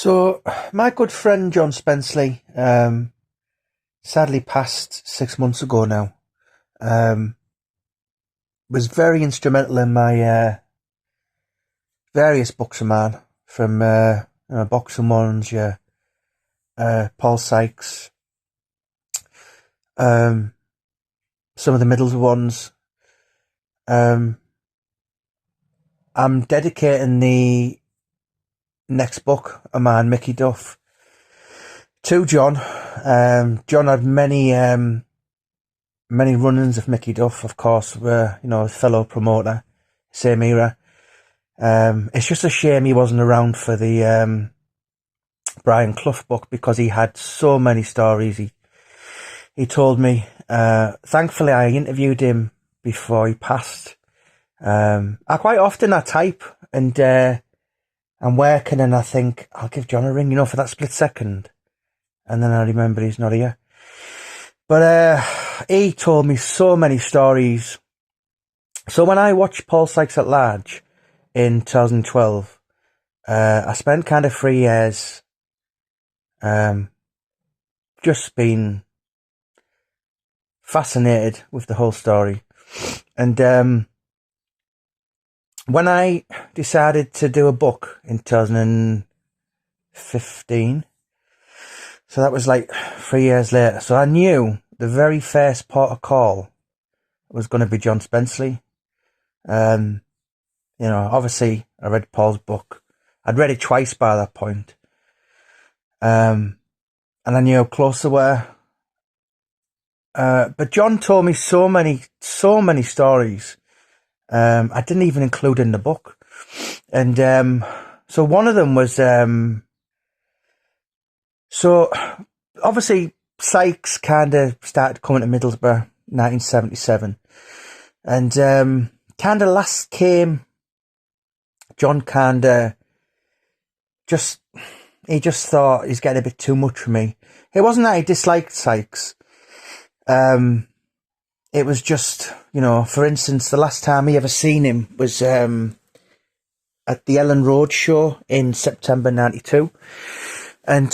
So, my good friend John Spencley, sadly passed 6 months ago now, um, was very instrumental in my various books of mine, from boxing ones, yeah, Paul Sykes, um, some of the middle ones. Um, I'm dedicating the next book of mine, Mickey Duff, to John. John had many run-ins of Mickey Duff, of course, were, a fellow promoter, same era. It's just a shame he wasn't around for the Brian Clough book, because he had so many stories he told me. Thankfully, I interviewed him before he passed. I quite often I type and I'm working and I think I'll give John a ring, for that split second, and then I remember he's not here. But he told me so many stories. So when I watched Paul Sykes at Large in 2012, I spent kind of 3 years just being fascinated with the whole story. And when I decided to do a book in 2015, so that was like 3 years later, so I knew the very first port of call was going to be John Spencley. Obviously I read Paul's book. I'd read it twice by that point. And I knew how close they were. But John told me so many stories. I didn't even include in the book. And so one of them was, so obviously Sykes kind of started coming to Middlesbrough 1977. And kind of last came John he just thought he's getting a bit too much for me. It wasn't that he disliked Sykes. It was just, for instance, the last time he ever seen him was at the Ellen Road show in September 92. And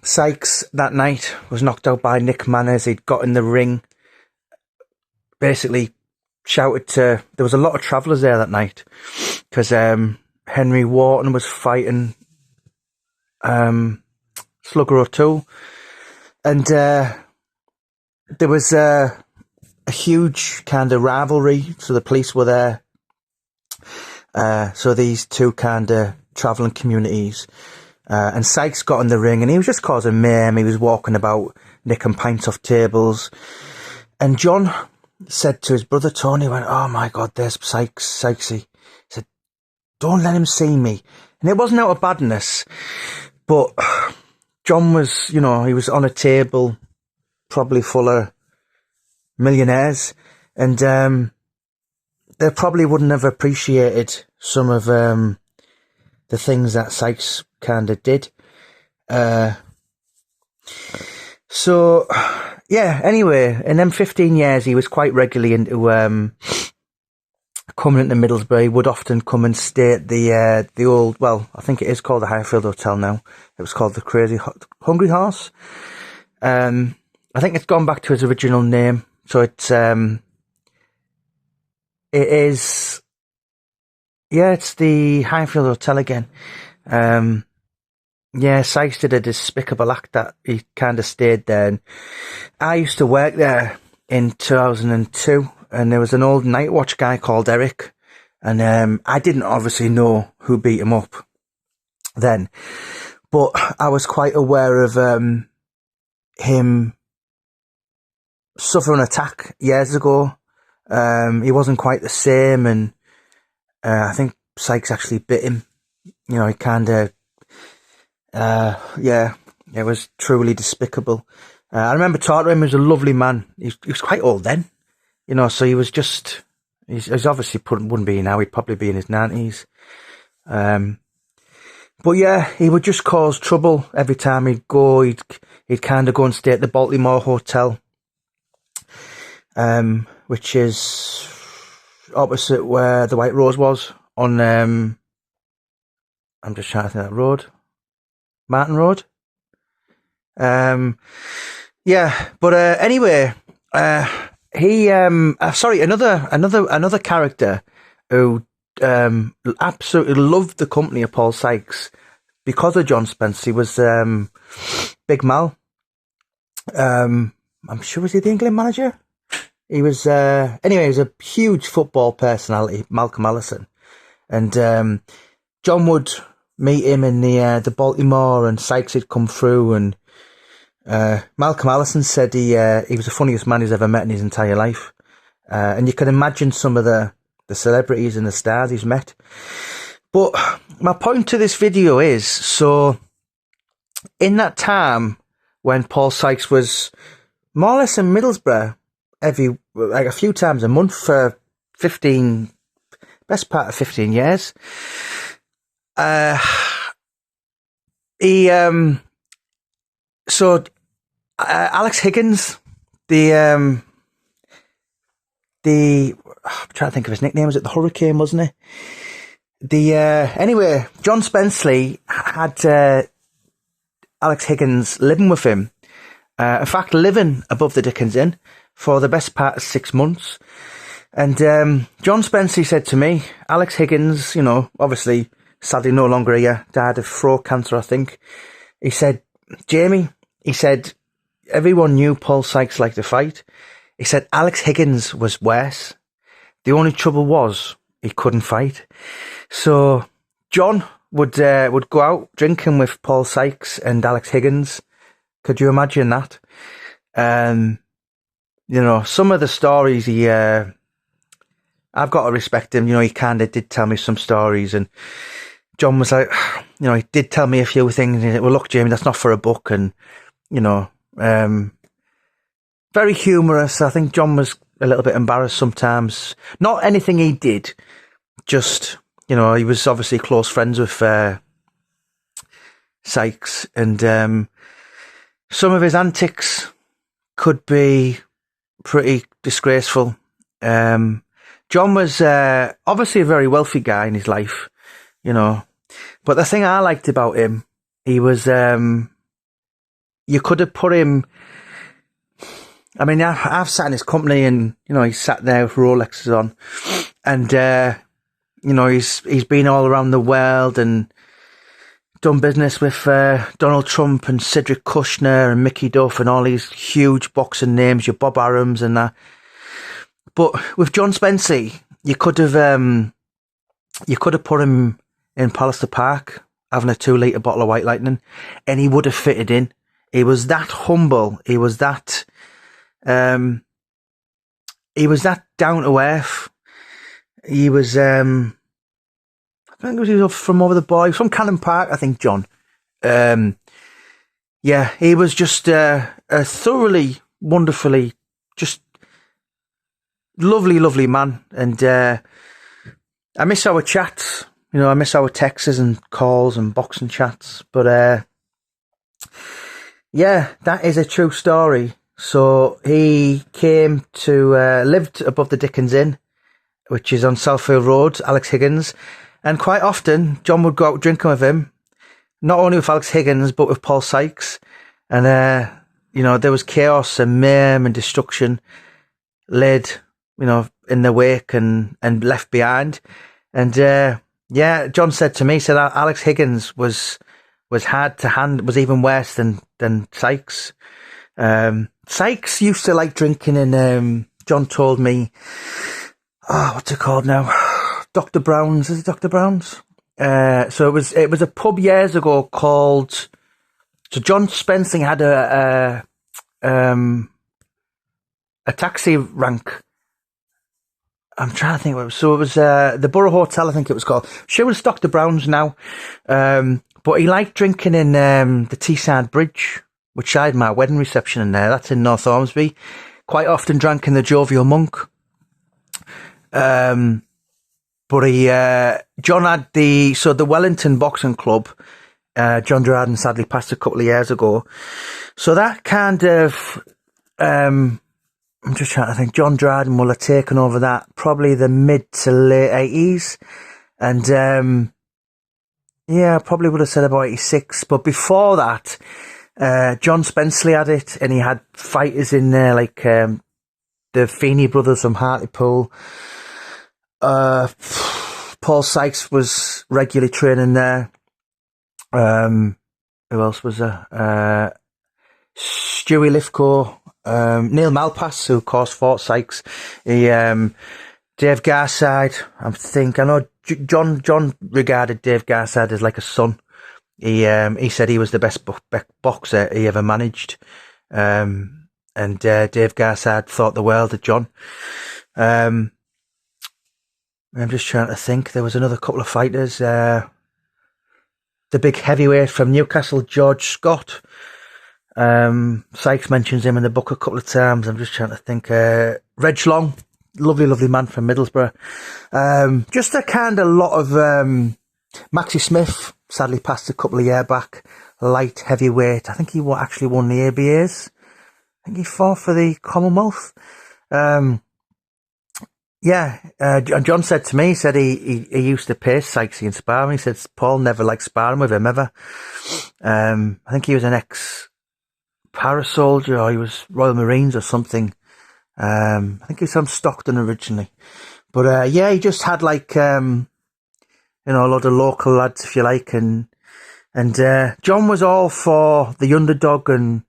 Sykes that night was knocked out by Nick Manners. He'd got in the ring, basically shouted to... There was a lot of travellers there that night, because Henry Wharton was fighting Slugger O'Toole. And there was a huge kind of rivalry, so the police were there. So these two kind of travelling communities. And Sykes got in the ring and he was just causing mayhem. He was walking about, nicking pints off tables. And John said to his brother Tony, went, "Oh my God, there's Sykesy." He said, "Don't let him see me." And it wasn't out of badness, but John was, he was on a table probably full of millionaires, and they probably wouldn't have appreciated some of the things that Sykes kind of did. So yeah, anyway, in them 15 years he was quite regularly into coming into Middlesbrough. He would often come and stay at the old, well, I think it is called the Highfield Hotel now. It was called the Crazy Hungry Horse. I think it's gone back to its original name. So it's the Highfield Hotel again. Yeah, Sykes did a despicable act that he kind of stayed there. And I used to work there in 2002, and there was an old night watch guy called Eric, and I didn't obviously know who beat him up then, but I was quite aware of him suffering an attack years ago. He wasn't quite the same, and I think Sykes actually bit him. He kind of, it was truly despicable. I remember talking to him. He was a lovely man. He was quite old then, so he was just, he's obviously wouldn't be now. He'd probably be in his 90s. But yeah, he would just cause trouble every time he'd go. He'd kind of go and stay at the Baltimore Hotel, which is opposite where the White Rose was on, I'm just trying to think of that road. Martin Road. Yeah, but anyway, he sorry, another character who absolutely loved the company of Paul Sykes because of John Spencley was Big Mal. I'm sure, was he the England manager? He was anyway. He was a huge football personality, Malcolm Allison, and John would meet him in the Baltimore, and Sykes had come through, and Malcolm Allison said he was the funniest man he's ever met in his entire life, and you can imagine some of the celebrities and the stars he's met. But my point to this video is, so in that time when Paul Sykes was more or less in Middlesbrough a few times a month for best part of 15 years, Alex Higgins, I'm trying to think of his nickname. Was it the Hurricane, wasn't it? Anyway, John Spencley had Alex Higgins living with him. In fact, living above the Dickens Inn for the best part of 6 months. And John Spencley said to me, Alex Higgins, obviously, sadly no longer here, died of throat cancer, I think. He said, Jamie, he said, everyone knew Paul Sykes liked to fight. He said, Alex Higgins was worse. The only trouble was he couldn't fight. So John would go out drinking with Paul Sykes and Alex Higgins. Could you imagine that? Some of the stories I've got to respect him. He kind of did tell me some stories, and John was like, he did tell me a few things. He said, well, look, Jamie, that's not for a book. And, very humorous. I think John was a little bit embarrassed sometimes. Not anything he did, just, he was obviously close friends with Sykes, and some of his antics could be pretty disgraceful. John was obviously a very wealthy guy in his life, but the thing I liked about him, he was, you could have put him, I mean, I've sat in his company, and, he sat there with Rolexes on, and, he's been all around the world and done business with Donald Trump and Cedric Kushner and Mickey Duff and all these huge boxing names, your Bob Arums and that. But with John Spencley, you could have put him in Pallister Park having a 2-litre bottle of White Lightning, and he would have fitted in. He was that humble. He was that down to earth. He was, I think he was from over the boy, from Cannon Park, I think, John. Yeah, he was just a thoroughly, wonderfully, just lovely, lovely man. And I miss our chats. I miss our texts and calls and boxing chats. But yeah, that is a true story. So he came to lived above the Dickens Inn, which is on Southfield Road, Alex Higgins. And quite often, John would go out drinking with him, not only with Alex Higgins, but with Paul Sykes. And, there was chaos and mayhem and destruction laid, in the wake and left behind. And, yeah, John said to me, he said Alex Higgins was hard to handle, was even worse than Sykes. Sykes used to like drinking in, John told me, what's it called now? Dr. Brown's, is it Dr. Brown's? So it was a pub years ago called, so John Spencley had a taxi rank. I'm trying to think what it was. So it was, the Borough Hotel, I think it was called. Sure, it's Dr. Brown's now. But he liked drinking in, the Teesside Bridge, which I had my wedding reception in there. That's in North Ormsby. Quite often drank in the Jovial Monk. But John had the Wellington Boxing Club, John Dryden sadly passed a couple of years ago. So that kind of, I'm just trying to think, John Dryden will have taken over that probably the mid to late 80s. And, Yeah, I probably would have said about 86. But before that, John Spencley had it, and he had fighters in there like the Feeney brothers from Hartlepool. Paul Sykes was regularly training there. Who else was there? Stewie Lithgow, Neil Malpass, who of course fought Sykes. Dave Garside, I know John regarded Dave Garside as like a son. He said he was the best boxer he ever managed. And Dave Garside thought the world of John. I'm just trying to think. There was another couple of fighters. The big heavyweight from Newcastle, George Scott. Sykes mentions him in the book a couple of times. I'm just trying to think. Reg Long, lovely man from Middlesbrough. Just a kind of lot of Maxie Smith, sadly passed a couple of years back. Light heavyweight. I think he actually won the ABAs. I think he fought for the Commonwealth. John said to me, he said he used to pace Sykesy in sparring. He said Paul never liked sparring with him ever. I think he was an ex-parasoldier, or he was Royal Marines or something. I think he was from Stockton originally. But he just had like a lot of local lads, if you like, and John was all for the underdog, and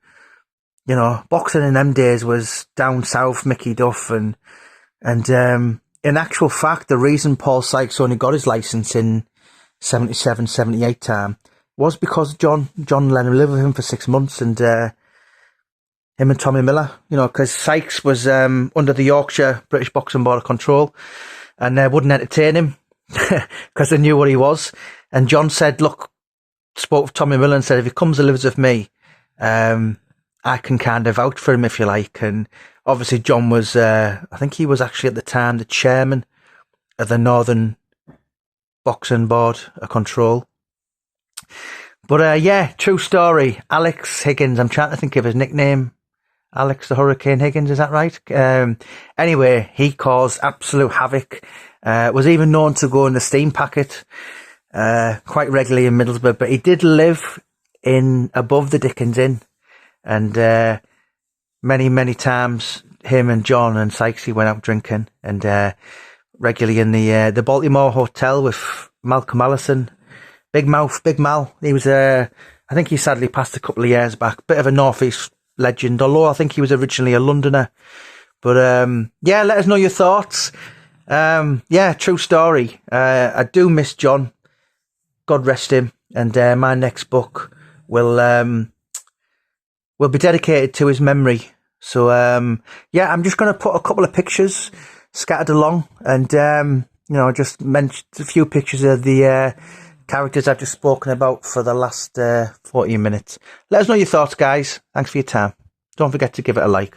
boxing in them days was down south, Mickey Duff, and in actual fact, the reason Paul Sykes only got his license in 77, 78 time was because John let him live with him for 6 months, and him and Tommy Miller, because Sykes was under the Yorkshire British Boxing Board of Control, and they wouldn't entertain him because they knew what he was. And John said, look, spoke with Tommy Miller and said, if he comes and lives with me, I can kind of vouch for him, if you like. And obviously John was, I think he was actually at the time the chairman of the Northern Boxing Board of Control. But true story. Alex Higgins, I'm trying to think of his nickname. Alex the Hurricane Higgins, is that right? Anyway, he caused absolute havoc. Was even known to go in the steam packet quite regularly in Middlesbrough, but he did live in above the Dickens Inn, and many times him and John and Sykesy went out drinking, and regularly in the Baltimore Hotel with Malcolm Allison, Big Mal. He was I think he sadly passed a couple of years back. Bit of a North East legend, although I think he was originally a Londoner. But let us know your thoughts. True story. I do miss John. God rest him. And my next book will be dedicated to his memory. So I'm just going to put a couple of pictures scattered along, and just mention a few pictures of the characters I've just spoken about for the last 14 minutes. Let us know your thoughts, guys. Thanks for your time. Don't forget to give it a like.